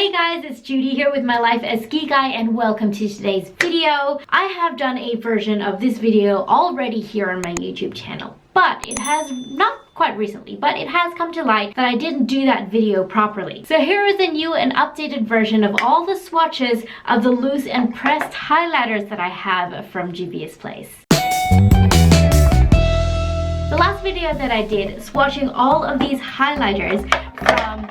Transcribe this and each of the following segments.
Hey guys, it's Judy here with my life as Geek Eye and welcome to today's video. I have done a version of this video already here on my YouTube channel, but it has not quite recently, but it has come to light that I didn't do that video properly. So here is a new and updated version of all the swatches of the loose and pressed highlighters that I have from Juvia's Place. The last video that I did swatching all of these highlighters from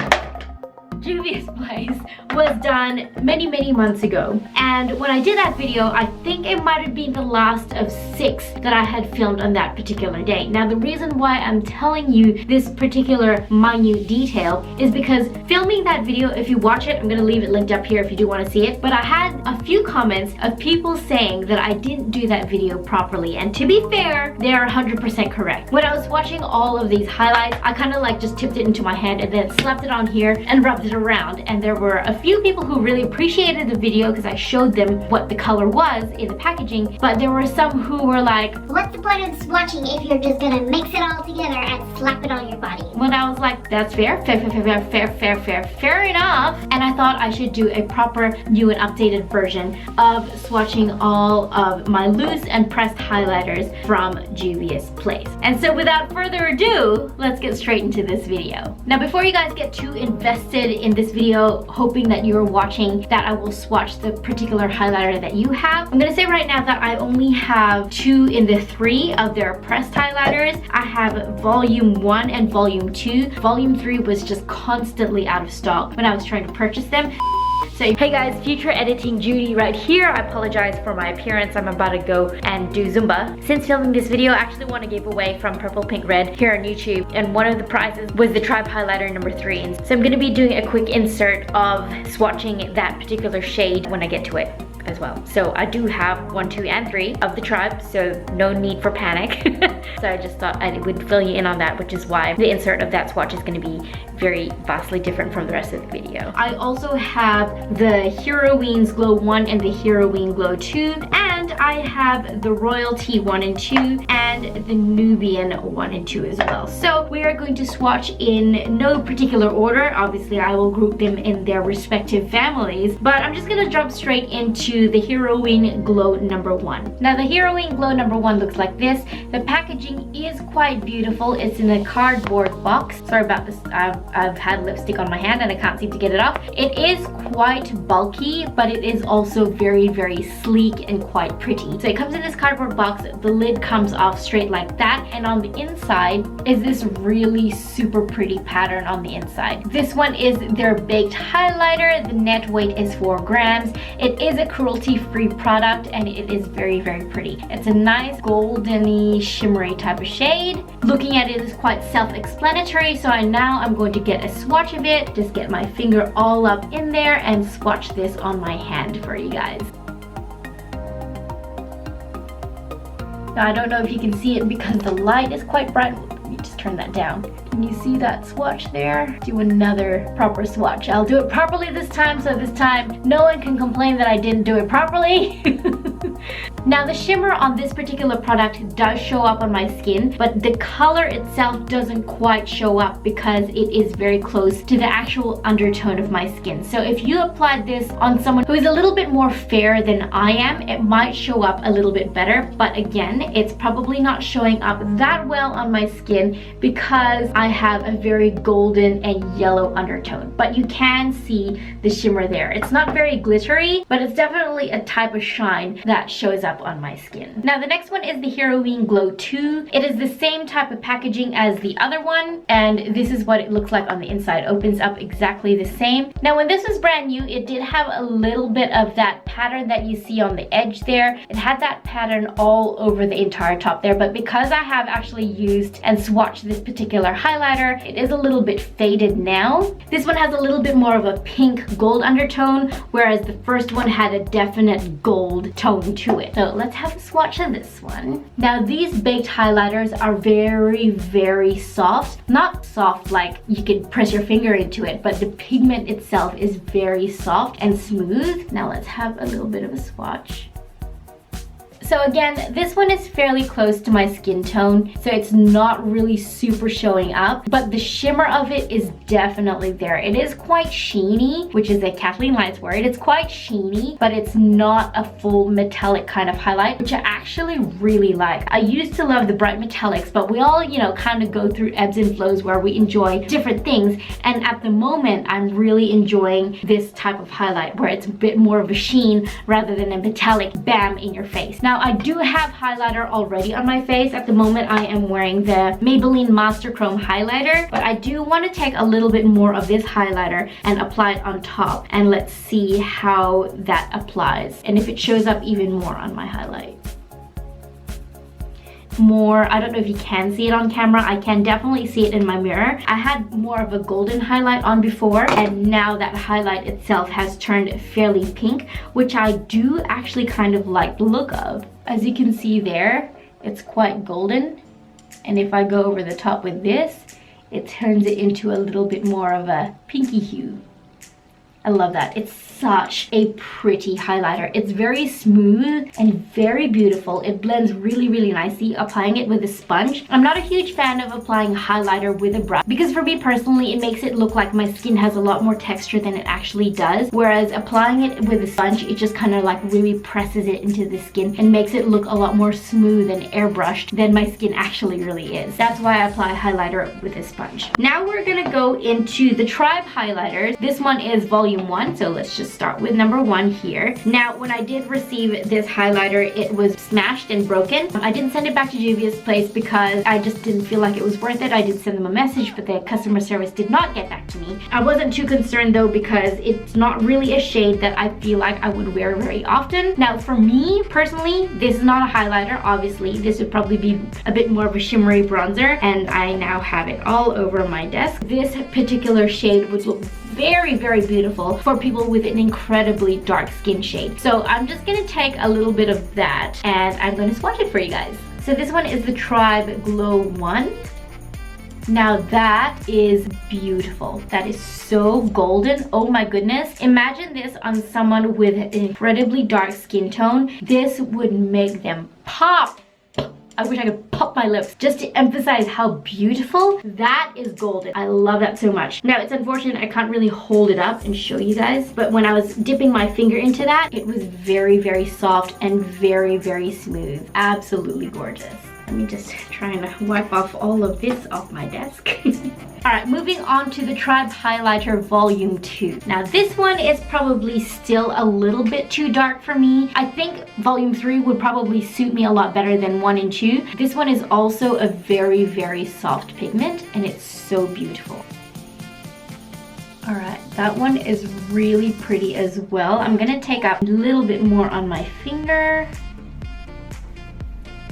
Juvia's Place was done many months ago, and when I did that video I think it might have been the last of 6 that I had filmed on that particular day. Now the reason why I'm telling you this particular minute detail is because filming that video, if you watch it, I'm gonna leave it linked up here if you do want to see it, but I had a few comments of people saying that I didn't do that video properly, and to be fair, they are 100% correct. When I was watching all of these highlights, I kind of like just tipped it into my hand and then slapped it on here and rubbed it around, and there were a few people who really appreciated the video because I showed them what the color was in the packaging, but there were some who were like, what's the point of swatching if you're just gonna mix it all together and slap it on your body? When I was like, that's fair enough, and I thought I should do a proper new and updated version of swatching all of my loose and pressed highlighters from Juvia's Place. And so without further ado, let's get straight into this video. Now before you guys get too invested in this video hoping that you're watching that I will swatch the particular highlighter that you have, I'm gonna say right now that I only have 2 in the 3 of their pressed highlighters. I have volume 1 and volume 2. Volume 3 was just constantly out of stock when I was trying to purchase them. So hey guys, future editing Judy right here. I apologize for my appearance. I'm about to go and do Zumba. Since filming this video, I actually won a giveaway from Purple Pink Red here on YouTube, and one of the prizes was the Tribe highlighter number 3. So I'm gonna be doing a quick insert of swatching that particular shade when I get to it as well. So I do have 1, 2, and 3 of the Tribe, so no need for panic. So I just thought I would fill you in on that, which is why the insert of that swatch is going to be very vastly different from the rest of the video. I also have the Heroines Glow 1 and the Heroine Glow 2, and I have the Royalty 1 and 2 and the Nubian 1 and 2 as well. So we are going to swatch in no particular order. Obviously I will group them in their respective families, but I'm just going to jump straight into the Heroine Glow number 1. Now the Heroine Glow number 1 looks like this. The packaging is quite beautiful. It's in a cardboard box. Sorry about this. I've had lipstick on my hand and I can't seem to get it off. It is quite bulky, but it is also very sleek and quite pretty. So it comes in this cardboard box. The lid comes off straight like that, and on the inside is this really super pretty pattern on the inside. This one is their baked highlighter. The net weight is 4 grams. It is a cruelty-free product and it is very pretty. It's a nice goldeny shimmery type of shade. Looking at it is quite self-explanatory, so now I'm going to get a swatch of it, just get my finger all up in there and swatch this on my hand for you guys. Now I don't know if you can see it because the light is quite bright. Let me just turn that down. Can you see that swatch there? Do another proper swatch. I'll do it properly this time, so this time no one can complain that I didn't do it properly. Now the shimmer on this particular product does show up on my skin, but the color itself doesn't quite show up because it is very close to the actual undertone of my skin. So if you applied this on someone who is a little bit more fair than I am, it might show up a little bit better, but again, it's probably not showing up that well on my skin because I have a very golden and yellow undertone. But you can see the shimmer there. It's not very glittery, but it's definitely a type of shine that shows up on my skin. Now the next one is the Heroine Glow 2. It is the same type of packaging as the other one, and this is what it looks like on the inside. Opens up exactly the same. Now when this was brand new, it did have a little bit of that pattern that you see on the edge there. It had that pattern all over the entire top there, but because I have actually used and swatched this particular highlighter, it is a little bit faded now. This one has a little bit more of a pink gold undertone, whereas the first one had a definite gold tone to it. So let's have a swatch of this one. Now these baked highlighters are very soft. Not soft like you could press your finger into it, but the pigment itself is very soft and smooth. Now let's have a little bit of a swatch. So again, this one is fairly close to my skin tone, so it's not really super showing up, but the shimmer of it is definitely there. It is quite sheeny, which is a Kathleen Lights word. It's quite sheeny, but it's not a full metallic kind of highlight, which I actually really like. I used to love the bright metallics, but we all, you know, kind of go through ebbs and flows where we enjoy different things, and at the moment I'm really enjoying this type of highlight where it's a bit more of a sheen rather than a metallic bam in your face. Now I do have highlighter already on my face. At the moment I am wearing the Maybelline Master Chrome highlighter, but I do want to take a little bit more of this highlighter and apply it on top, and let's see how that applies and if it shows up even more on my highlight. More, I don't know if you can see it on camera. I can definitely see it in my mirror. I had more of a golden highlight on before, and now that highlight itself has turned fairly pink, which I do actually kind of like the look of. As you can see there, it's quite golden, and if I go over the top with this, it turns it into a little bit more of a pinky hue. I love that. It's such a pretty highlighter. It's very smooth and very beautiful. It blends really, really nicely applying it with a sponge. I'm not a huge fan of applying highlighter with a brush because for me personally, it makes it look like my skin has a lot more texture than it actually does. Whereas applying it with a sponge, it just kind of like really presses it into the skin and makes it look a lot more smooth and airbrushed than my skin actually really is. That's why I apply highlighter with a sponge. Now we're gonna go into the Tribe highlighters. This one is volume 1, so let's just start with number 1 here. Now, when I did receive this highlighter, it was smashed and broken. I didn't send it back to Juvia's Place because I just didn't feel like it was worth it. I did send them a message, but the customer service did not get back to me. I wasn't too concerned though because it's not really a shade that I feel like I would wear very often. Now, for me personally, this is not a highlighter. Obviously, this would probably be a bit more of a shimmery bronzer, and I now have it all over my desk. This particular shade would look very, very beautiful for people with an incredibly dark skin shade. So I'm just gonna take a little bit of that and I'm gonna swatch it for you guys. So this one is the Tribe Glow 1. Now that is beautiful. That is so golden. Oh my goodness. Imagine this on someone with an incredibly dark skin tone. This would make them pop. I wish I could pop my lips just to emphasize how beautiful that is. Golden. I love that so much. Now it's unfortunate I can't really hold it up and show you guys, but when I was dipping my finger into that, it was very, very soft and very, very smooth. Absolutely gorgeous. Let me just try and wipe off all of this off my desk. Alright, moving on to the Tribe Highlighter Volume 2. Now this one is probably still a little bit too dark for me. I think Volume 3 would probably suit me a lot better than 1 and 2. This one is also a very, very soft pigment and it's so beautiful. Alright, that one is really pretty as well. I'm gonna take up a little bit more on my finger.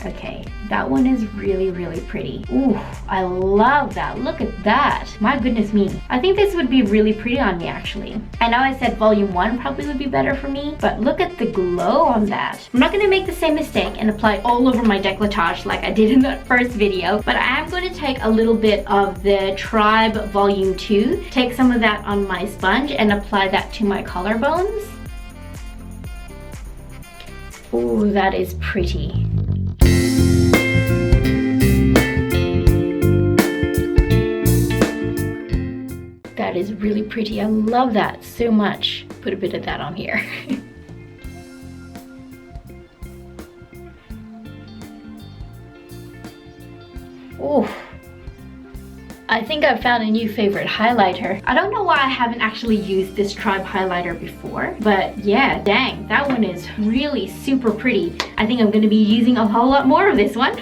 Okay, that one is really, really pretty. Ooh, I love that. Look at that. My goodness me. I think this would be really pretty on me actually. I know I said volume 1 probably would be better for me, but look at the glow on that. I'm not gonna make the same mistake and apply it all over my décolletage like I did in that first video, but I am going to take a little bit of the Tribe Volume 2, take some of that on my sponge and apply that to my collarbones. Ooh, that is pretty. That is really pretty. I love that so much. Put a bit of that on here. Oh, I think I've found a new favorite highlighter. I don't know why I haven't actually used this Tribe highlighter before, but yeah, dang, that one is really super pretty. I think I'm gonna be using a whole lot more of this one.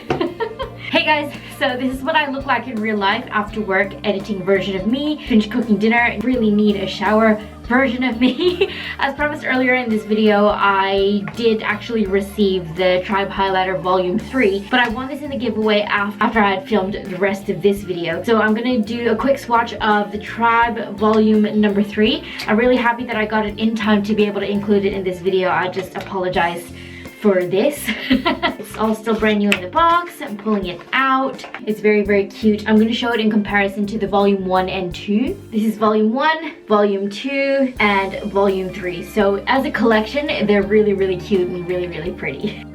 Hey guys, so this is what I look like in real life after work, editing version of me, finished cooking dinner, really need a shower version of me. As promised earlier in this video, I did actually receive the Tribe Highlighter Volume 3, but I won this in the giveaway after I had filmed the rest of this video. So I'm gonna do a quick swatch of the Tribe Volume number 3. I'm really happy that I got it in time to be able to include it in this video. I just apologize for this. It's all still brand new in the box. I'm pulling it out. It's very, very cute. I'm going to show it in comparison to the volume 1 and 2. This is volume 1, volume 2, and volume 3. So as a collection, they're really, really cute and really, really pretty.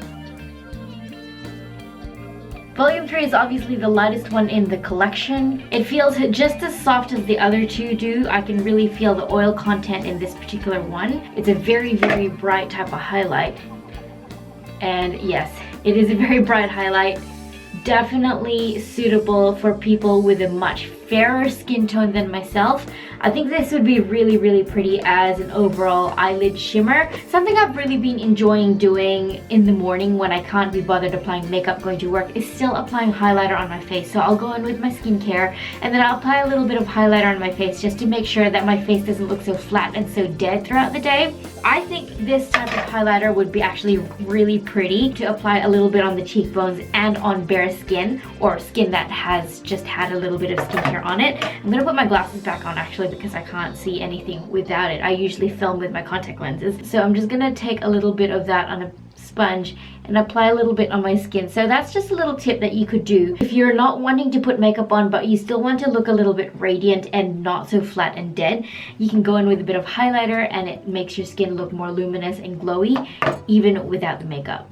Volume 3 is obviously the lightest one in the collection. It feels just as soft as the other two do. I can really feel the oil content in this particular one. It's a very, very bright type of highlight. And yes, it is a very bright highlight. Definitely suitable for people with a much fairer skin tone than myself. I think this would be really, really pretty as an overall eyelid shimmer. Something I've really been enjoying doing in the morning when I can't be bothered applying makeup going to work is still applying highlighter on my face. So I'll go in with my skincare and then I'll apply a little bit of highlighter on my face just to make sure that my face doesn't look so flat and so dead throughout the day. I think this type of highlighter would be actually really pretty to apply a little bit on the cheekbones and on bare skin or skin that has just had a little bit of skincare on it. I'm gonna put my glasses back on actually because I can't see anything without it. I usually film with my contact lenses. So I'm just gonna take a little bit of that on a sponge and apply a little bit on my skin. So that's just a little tip that you could do if you're not wanting to put makeup on but you still want to look a little bit radiant and not so flat and dead. You can go in with a bit of highlighter and it makes your skin look more luminous and glowy even without the makeup.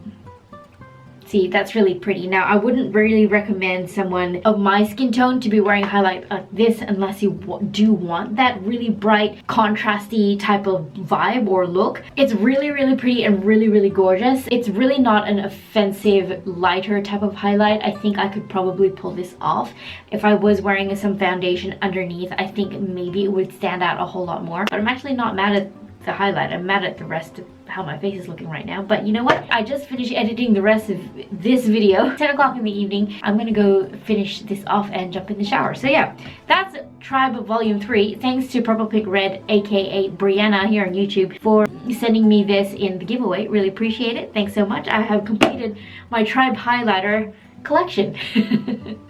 See, that's really pretty. Now, I wouldn't really recommend someone of my skin tone to be wearing a highlight like this unless you do want that really bright, contrasty type of vibe or look. It's really, really pretty and really, really gorgeous. It's really not an offensive, lighter type of highlight. I think I could probably pull this off. If I was wearing some foundation underneath, I think maybe it would stand out a whole lot more. But I'm actually not mad at the highlight. I'm mad at the rest of how my face is looking right now. But you know what? I just finished editing the rest of this video. 10 o'clock in the evening. I'm gonna go finish this off and jump in the shower. So yeah, that's Tribe Volume 3. Thanks to Purple Pink Red, aka Brianna here on YouTube, for sending me this in the giveaway. Really appreciate it. Thanks so much. I have completed my Tribe highlighter collection.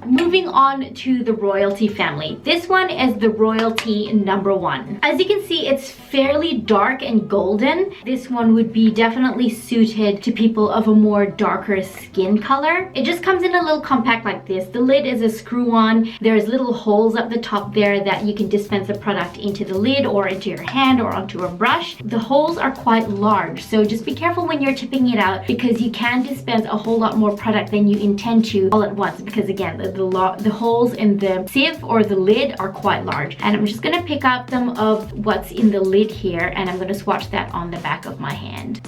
Moving on to the Royalty family. This one is the Royalty #1. As you can see, it's fairly dark and golden. This one would be definitely suited to people of a more darker skin color. It just comes in a little compact like this. The lid is a screw-on. There's little holes up the top there that you can dispense the product into the lid or into your hand or onto a brush. The holes are quite large, so just be careful when you're tipping it out because you can dispense a whole lot more product than you intend to all at once because again the holes in the sieve or the lid are quite large. And I'm just gonna pick up some of what's in the lid here and I'm gonna swatch that on the back of my hand.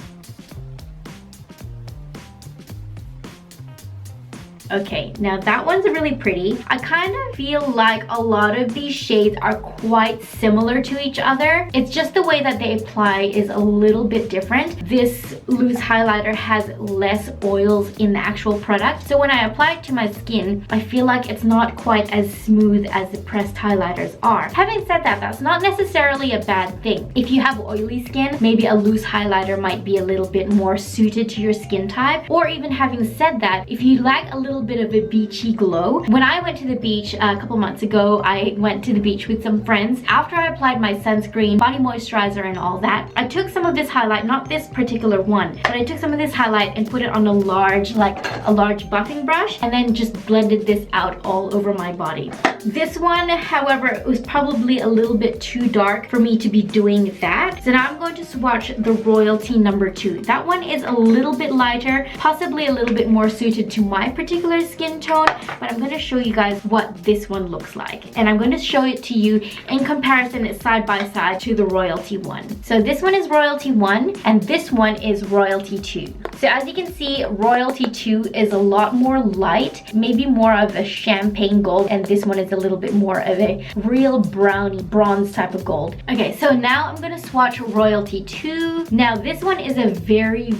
Okay, now that one's really pretty. I kind of feel like a lot of these shades are quite similar to each other. It's just the way that they apply is a little bit different. This loose highlighter has less oils in the actual product. So when I apply it to my skin, I feel like it's not quite as smooth as the pressed highlighters are. Having said that, that's not necessarily a bad thing. If you have oily skin, maybe a loose highlighter might be a little bit more suited to your skin type. Or even having said that, if you like a little bit of a beachy glow. When I went to the beach a couple months ago, I went to the beach with some friends. After I applied my sunscreen, body moisturizer and all that, I took some of this highlight, not this particular one, but I took some of this highlight and put it on a large buffing brush and then just blended this out all over my body. This one, however, was probably a little bit too dark for me to be doing that. So now I'm going to swatch the Royalty #2. That one is a little bit lighter, possibly a little bit more suited to my particular skin tone, but I'm going to show you guys what this one looks like. And I'm going to show it to you in comparison side by side to the Royalty one. So this one is Royalty 1 and this one is Royalty 2. So as you can see, Royalty 2 is a lot more light, maybe more of a champagne gold, and this one is a little bit more of a real brownie bronze type of gold. Okay, so now I'm going to swatch Royalty 2. Now this one is a very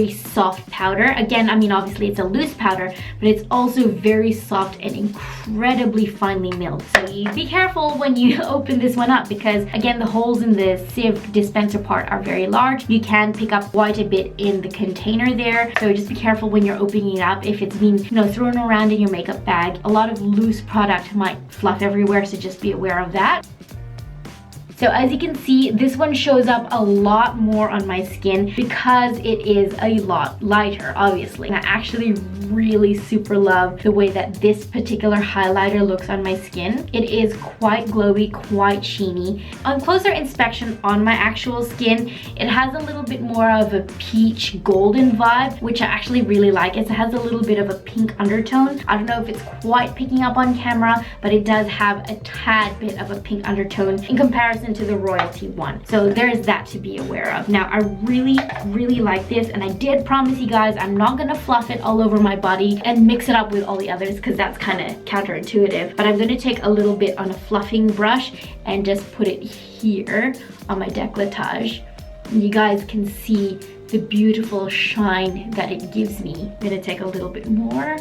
soft powder. Again, I mean, obviously it's a loose powder, but it's also very soft and incredibly finely milled. So you be careful when you open this one up because again, the holes in the sieve dispenser part are very large. You can pick up quite a bit in the container there. So just be careful when you're opening it up. If it's been, thrown around in your makeup bag, a lot of loose product might fluff everywhere. So just be aware of that. So as you can see, this one shows up a lot more on my skin because it is a lot lighter, obviously. I actually really super love the way that this particular highlighter looks on my skin. It is quite glowy, quite sheeny. On closer inspection on my actual skin, it has a little bit more of a peach golden vibe, which I actually really like. It has a little bit of a pink undertone. I don't know if it's quite picking up on camera, but it does have a tad bit of a pink undertone in comparison to the Royalty one. So there's that to be aware of. Now, I really like this, and I did promise you guys I'm not gonna fluff it all over my body and mix it up with all the others because that's kind of counterintuitive. But I'm gonna take a little bit on a fluffing brush and just put it here on my décolletage. You guys can see the beautiful shine that it gives me. I'm gonna take a little bit more.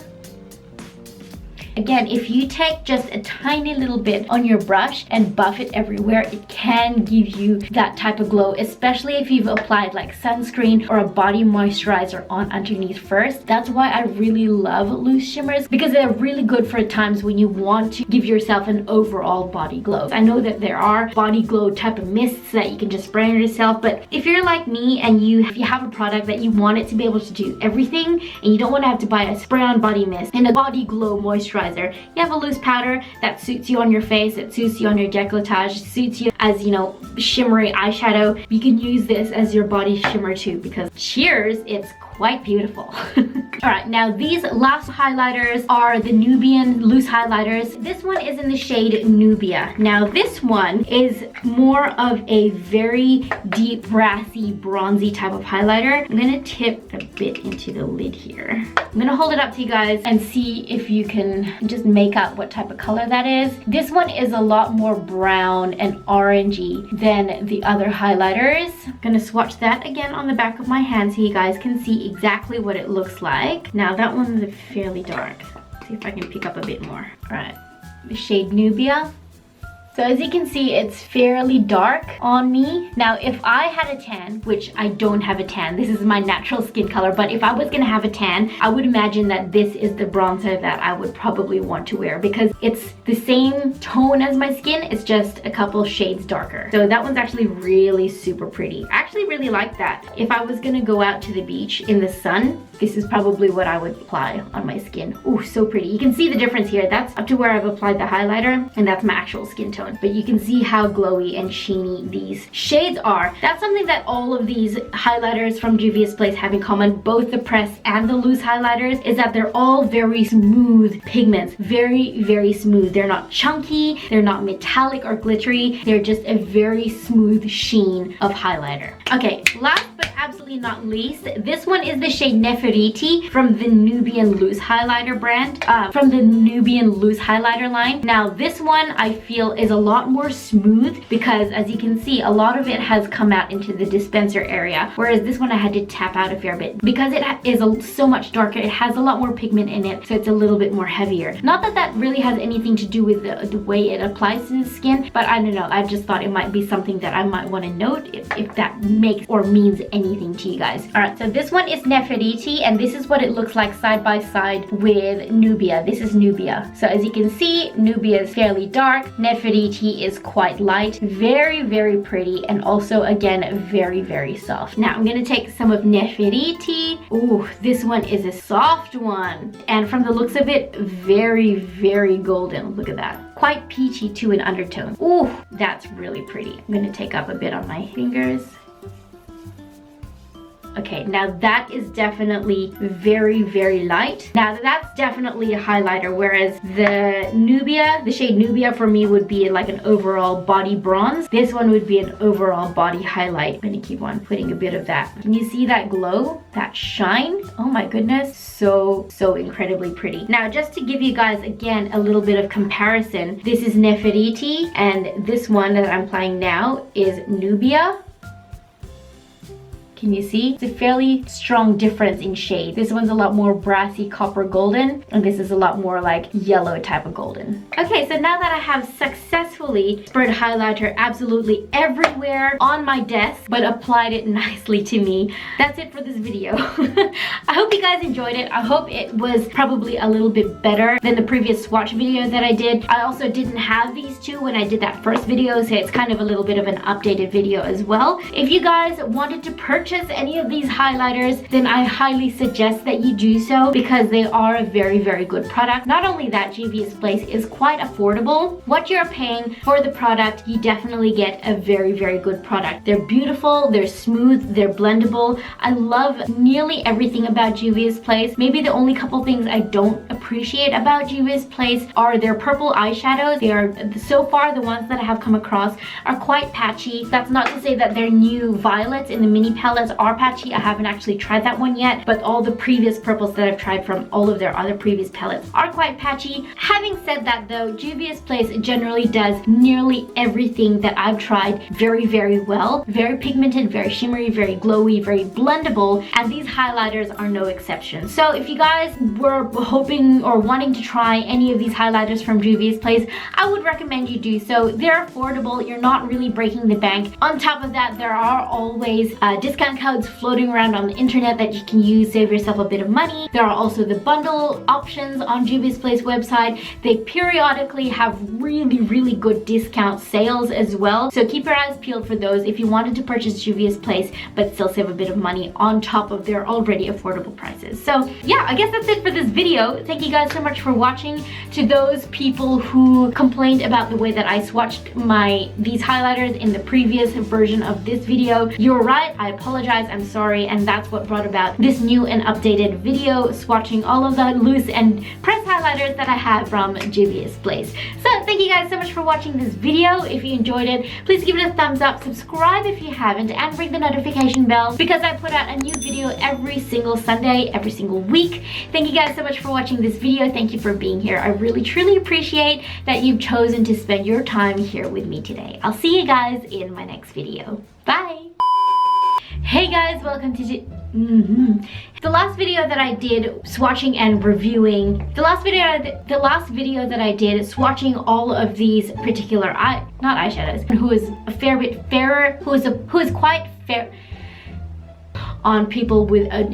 Again, if you take just a tiny little bit on your brush and buff it everywhere, it can give you that type of glow, especially if you've applied like sunscreen or a body moisturizer on underneath first. That's why I really love loose shimmers, because they're really good for times when you want to give yourself an overall body glow. I know that there are body glow type of mists that you can just spray on yourself, but if you're like me and you have a product that you want it to be able to do everything and you don't want to have to buy a spray on body mist and a body glow moisturizer, you have a loose powder that suits you on your face, it suits you on your décolletage, suits you as, you know, shimmery eyeshadow. You can use this as your body shimmer too, because cheers, it's quite beautiful. Alright, now these last highlighters are the Nubian loose highlighters. This one is in the shade Nubia. Now this one is more of a very deep, brassy, bronzy type of highlighter. I'm gonna tip a bit into the lid here. I'm gonna hold it up to you guys and see if you can just make out what type of color that is. This one is a lot more brown and orangey than the other highlighters. I'm gonna swatch that again on the back of my hand so you guys can see exactly what it looks like. Now that one's fairly dark. Let's see if I can pick up a bit more. All right, the shade Nubia. So as you can see, it's fairly dark on me. Now, if I had a tan, which I don't have a tan, this is my natural skin color, but if I was gonna have a tan, I would imagine that this is the bronzer that I would probably want to wear because it's the same tone as my skin, it's just a couple shades darker. So that one's actually really super pretty. I actually really like that. If I was gonna go out to the beach in the sun, this is probably what I would apply on my skin. Ooh, so pretty. You can see the difference here. That's up to where I've applied the highlighter, and that's my actual skin tone. But you can see how glowy and sheeny these shades are. That's something that all of these highlighters from Juvia's Place have in common, both the pressed and the loose highlighters, is that they're all very smooth pigments. Very smooth. They're not chunky, they're not metallic or glittery. They're just a very smooth sheen of highlighter. Okay, last but absolutely not least, this one is the shade Nefertiti from the Nubian Loose Highlighter brand, from the Nubian Loose Highlighter line. Now this one I feel is a lot more smooth because as you can see, a lot of it has come out into the dispenser area, whereas this one I had to tap out a fair bit. Because it is so much darker, it has a lot more pigment in it, so it's a little bit more heavier. Not that that really has anything to do with the way it applies to the skin, but I don't know, I just thought it might be something that I might want to note if that makes or means anything to you guys. Alright, so this one is Nefertiti, and this is what it looks like side by side with Nubia. This is Nubia. So as you can see, Nubia is fairly dark, Nefertiti is quite light, very pretty, and also again very soft. Now I'm gonna take some of Nefertiti. Ooh, this one is a soft one, and from the looks of it, very golden. Look at that. Quite peachy too in undertone. Ooh, that's really pretty. I'm gonna take up a bit on my fingers. Okay, now that is definitely very light. Now that's definitely a highlighter, whereas the Nubia, the shade Nubia for me would be like an overall body bronze. This one would be an overall body highlight. I'm gonna keep on putting a bit of that. Can you see that glow, that shine? Oh my goodness, so incredibly pretty. Now just to give you guys again a little bit of comparison, this is Nefertiti and this one that I'm applying now is Nubia. Can you see? It's a fairly strong difference in shade. This one's a lot more brassy copper golden, and this is a lot more like yellow type of golden. Okay, so now that I have successfully spread highlighter absolutely everywhere on my desk, but applied it nicely to me, that's it for this video. I hope you guys enjoyed it. I hope it was probably a little bit better than the previous swatch videos that I did. I also didn't have these two when I did that first video, so it's kind of a little bit of an updated video as well. If you guys wanted to purchase any of these highlighters, then I highly suggest that you do so because they are a very, very good product. Not only that, Juvia's Place is quite affordable. What you're paying for the product, you definitely get a very, very good product. They're beautiful, they're smooth, they're blendable. I love nearly everything about Juvia's Place. Maybe the only couple things I don't appreciate about Juvia's Place are their purple eyeshadows. They are, so far, the ones that I have come across are quite patchy. That's not to say that their new violets in the mini palettes are patchy. I haven't actually tried that one yet, but all the previous purples that I've tried from all of their other previous palettes are quite patchy. Having said that though, Juvia's Place generally does nearly everything that I've tried very, very well. Very pigmented, very shimmery, very glowy, very blendable, and these highlighters are no exception. So if you guys were hoping or wanting to try any of these highlighters from Juvia's Place, I would recommend you do so. They're affordable, you're not really breaking the bank. On top of that, there are always discount codes floating around on the internet that you can use, save yourself a bit of money. There are also the bundle options on Juvia's Place website. They periodically have really, really good discount sales as well. So keep your eyes peeled for those if you wanted to purchase Juvia's Place but still save a bit of money on top of their already affordable prices. So yeah, I guess that's it for this video. Thank you guys so much for watching. To those people who complained about the way that I swatched these highlighters in the previous version of this video, you're right, I apologize, I'm sorry, and that's what brought about this new and updated video swatching all of the loose and pressed highlighters that I have from Juvia's Place. So thank you guys so much for watching this video. If you enjoyed it, please give it a thumbs up, subscribe if you haven't, and ring the notification bell because I put out a new video every single Sunday, every single week. Thank you guys so much for watching this video. Thank you for being here. I really truly appreciate that you've chosen to spend your time here with me today. I'll see you guys in my next video. Bye! Hey guys, welcome to the last video that I did swatching and reviewing. The last video that I did swatching all of these particular not eyeshadows, who is a fair bit fairer, who is quite fair on people with an